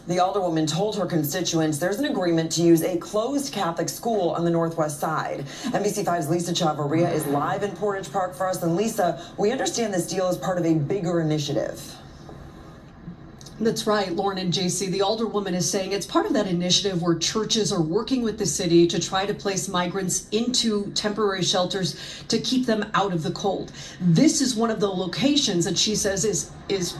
The alderwoman told her constituents there's an agreement to use a closed Catholic school on the northwest side. NBC5's Lisa Chavarria is live in Portage Park for us. And Lisa, we understand this deal is part of a bigger initiative. That's right, Lauren and JC. The alderwoman is saying it's part of that initiative where churches are working with the city to try to place migrants into temporary shelters to keep them out of the cold. This is one of the locations that she says is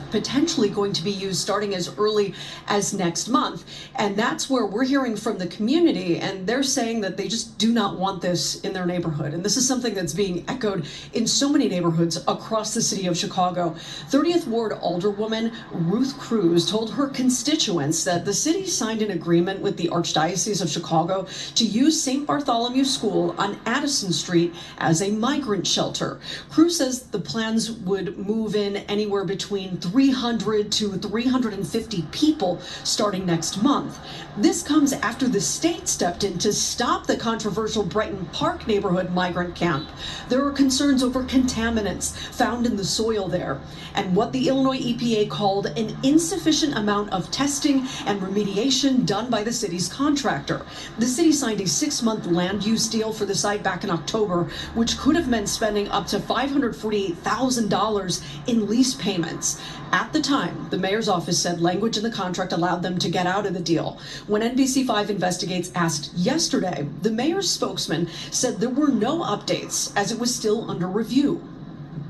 potentially going to be used starting as early as next month. And that's where we're hearing from the community, and they're saying that they just do not want this in their neighborhood. And this is something that's being echoed in so many neighborhoods across the city of Chicago. 30th Ward Alderwoman Ruth Cruz told her constituents that the city signed an agreement with the Archdiocese of Chicago to use St. Bartholomew School on Addison Street as a migrant shelter. Cruz says the plans would move in anywhere between 300 to 350 people starting next month. This comes after the state stepped in to stop the controversial Brighton Park neighborhood migrant camp. There are concerns over contaminants found in the soil there and what the Illinois EPA called an insufficient amount of testing and remediation done by the city's contractor. The city signed a 6-month land use deal for the site back in October, which could have meant spending up to $548,000 in lease payments. At the time, the mayor's office said language in the contract allowed them to get out of the deal. When NBC5 Investigates asked yesterday, the mayor's spokesman said there were no updates as it was still under review.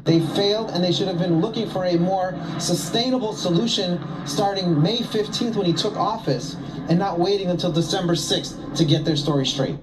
They failed, and they should have been looking for a more sustainable solution starting May 15th when he took office, and not waiting until December 6th to get their story straight.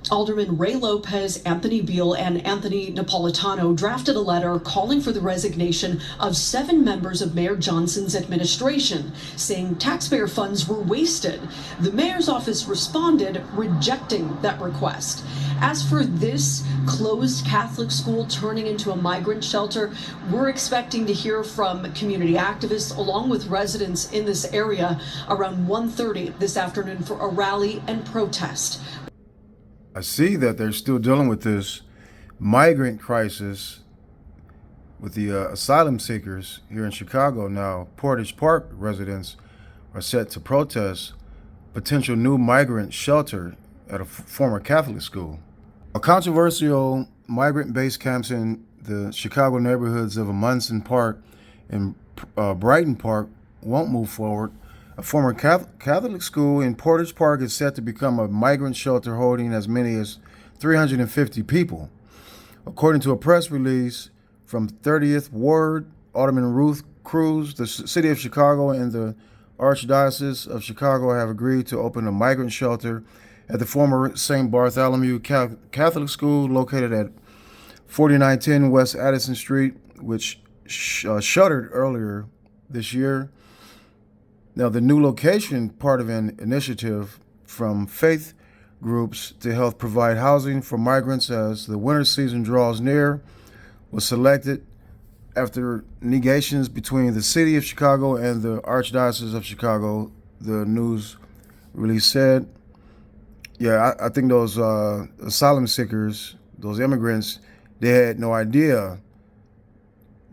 Alderman Ray Lopez, Anthony Beal, and Anthony Napolitano drafted a letter calling for the resignation of 7 members of Mayor Johnson's administration, saying taxpayer funds were wasted. The mayor's office responded, rejecting that request. As for this closed Catholic school turning into a migrant shelter, we're expecting to hear from community activists along with residents in this area around 1:30 this afternoon for a rally and protest. I see that they're still dealing with this migrant crisis with the asylum seekers here in Chicago. Now, Portage Park residents are set to protest potential new migrant shelter at a former Catholic school. A controversial migrant-based camps in the Chicago neighborhoods of Munson Park and Brighton Park won't move forward. A former Catholic school in Portage Park is set to become a migrant shelter holding as many as 350 people. According to a press release from 30th Ward, Alderman Ruth Cruz, the city of Chicago and the Archdiocese of Chicago have agreed to open a migrant shelter at the former St. Bartholomew Catholic School located at 4910 West Addison Street, which shuttered earlier this year. Now, the new location, part of an initiative from faith groups to help provide housing for migrants as the winter season draws near, was selected after negations between the city of Chicago and the Archdiocese of Chicago, the news release said. Yeah, I think those asylum seekers, those immigrants, they had no idea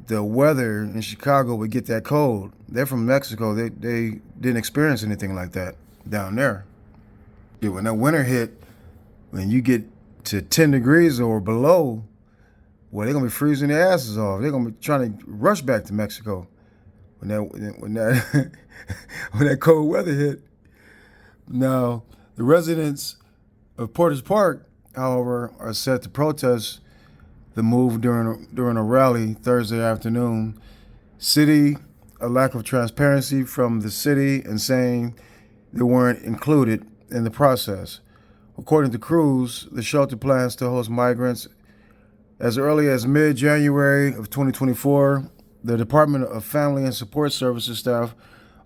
the weather in Chicago would get that cold. They're from Mexico. They didn't experience anything like that down there. Yeah, when that winter hit, when you get to 10 degrees or below, well, they're gonna be freezing their asses off. They're gonna be trying to rush back to Mexico when that when that cold weather hit. Now, the residents of Portage Park, however, are set to protest the move during a rally Thursday afternoon. City, a lack of transparency from the city and saying they weren't included in the process. According to Cruz, the shelter plans to host migrants as early as mid-January of 2024. The Department of Family and Support Services staff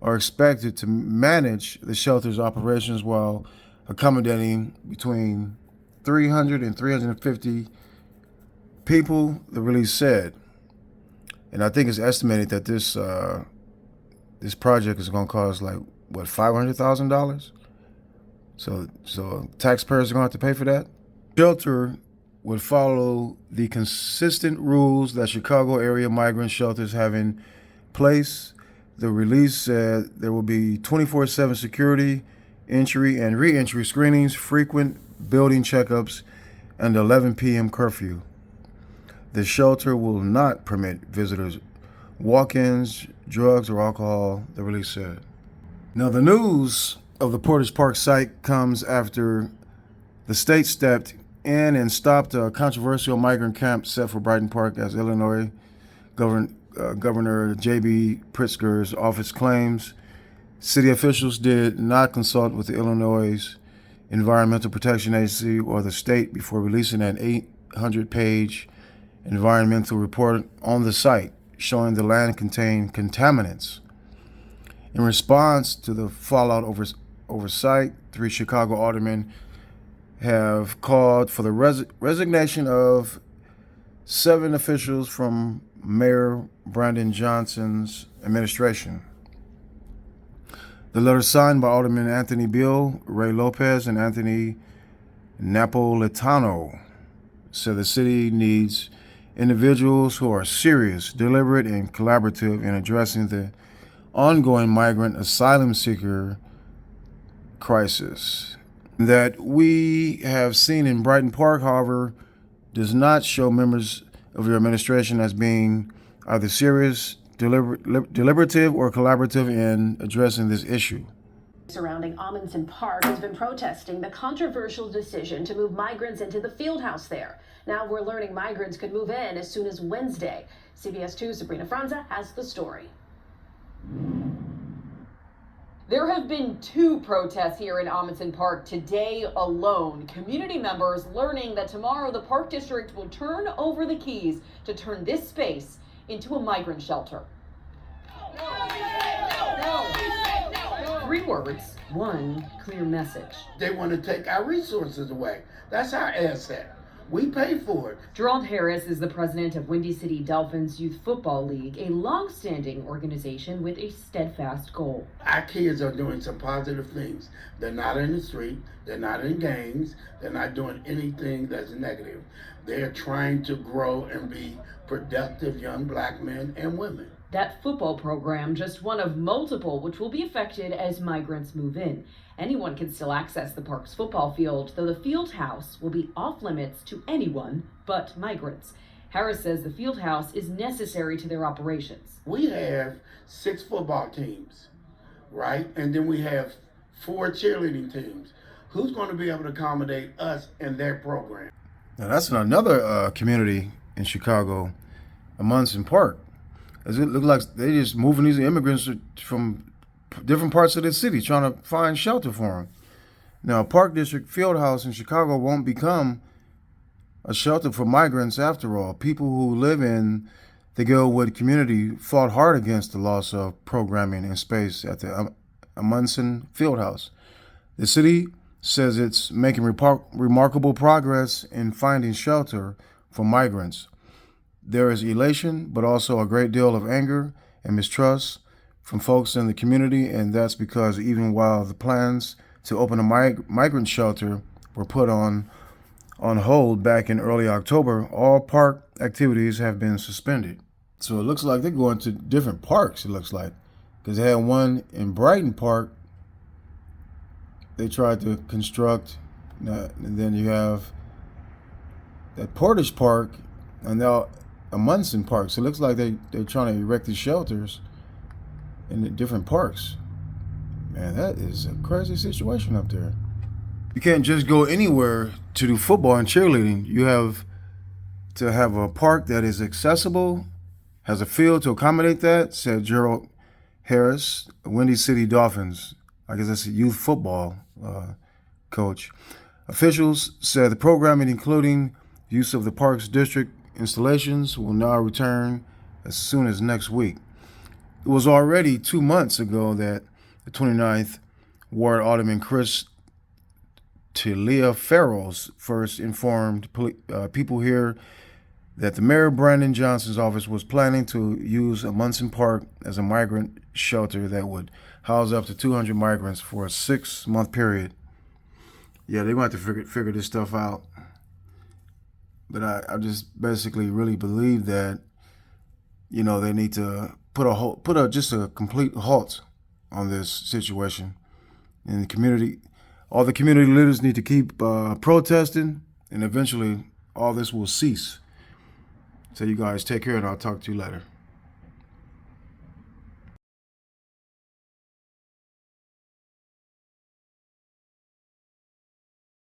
are expected to manage the shelter's operations while accommodating between 300 and 350 people, the release said. And I think it's estimated that this project is going to cost like, what, $500,000? So taxpayers are going to have to pay for that? Shelter would follow the consistent rules that Chicago area migrant shelters have in place. The release said there will be 24/7 security, entry and re-entry screenings, frequent building checkups, and 11 p.m. curfew. The shelter will not permit visitors, walk-ins, drugs, or alcohol, the release said. Now, the news of the Portage Park site comes after the state stepped in and stopped a controversial migrant camp set for Brighton Park, as Illinois Governor J.B. Pritzker's office claims. City officials did not consult with the Illinois Environmental Protection Agency or the state before releasing an 800-page environmental report on the site, showing the land contained contaminants. In response to the fallout oversight, 3 Chicago aldermen have called for the resignation of 7 officials from Mayor Brandon Johnson's administration. The letter signed by Alderman Anthony Beal, Ray Lopez, and Anthony Napolitano said the city needs individuals who are serious, deliberate, and collaborative in addressing the ongoing migrant asylum seeker crisis. That we have seen in Brighton Park, however, does not show members of your administration as being either serious, deliberative, or collaborative in addressing this issue. Surrounding Amundsen Park has been protesting the controversial decision to move migrants into the field house there. Now we're learning migrants could move in as soon as Wednesday. CBS 2's Sabrina Franza has the story. There have been 2 protests here in Amundsen Park today alone. Community members learning that tomorrow the Park District will turn over the keys to turn this space into a migrant shelter. No. 3 words, 1 clear message. They want to take our resources away. That's our asset. We pay for it. Gerald Harris is the president of Windy City Dolphins Youth Football League, a long-standing organization with a steadfast goal. Our kids are doing some positive things. They're not in the street. They're not in gangs. They're not doing anything that's negative. They're trying to grow and be productive young black men and women. That football program, just one of multiple, which will be affected as migrants move in. Anyone can still access the park's football field, though the field house will be off limits to anyone but migrants. Harris says the field house is necessary to their operations. We have 6 football teams, right? And then we have 4 cheerleading teams. Who's going to be able to accommodate us in their program? Now, that's in another community in Chicago, Amundsen Park. As it looks like they just moving these immigrants from different parts of the city, trying to find shelter for them. Now, Park District Fieldhouse in Chicago won't become a shelter for migrants after all. People who live in the Gilwood community fought hard against the loss of programming and space at the Amundsen Fieldhouse. The city says it's making remarkable progress in finding shelter for migrants. There is elation, but also a great deal of anger and mistrust from folks in the community, and that's because even while the plans to open a migrant shelter were put on hold back in early October, all park activities have been suspended. So it looks like they're going to different parks, it looks like, because they had one in Brighton Park they tried to construct, and then you have that Portage Park, and now Amundsen Park. So it looks like they're trying to erect these shelters in the different parks. Man, that is a crazy situation up there. You can't just go anywhere to do football and cheerleading. You have to have a park that is accessible, has a field to accommodate that, said Gerald Harris, Windy City Dolphins. I guess that's a youth football coach. Officials said the programming, including use of the park's district installations, will now return as soon as next week. It was already 2 months ago that the 29th Ward Alderman Chris Taliaferros first informed people here that the Mayor Brandon Johnson's office was planning to use Amundsen Park as a migrant shelter that would house up to 200 migrants for a 6-month period. Yeah, they're going to have to figure this stuff out. But I just basically really believe that, you know, they need to just a complete halt on this situation. And the community, all the community leaders need to keep protesting, and eventually all this will cease. So you guys take care, and I'll talk to you later.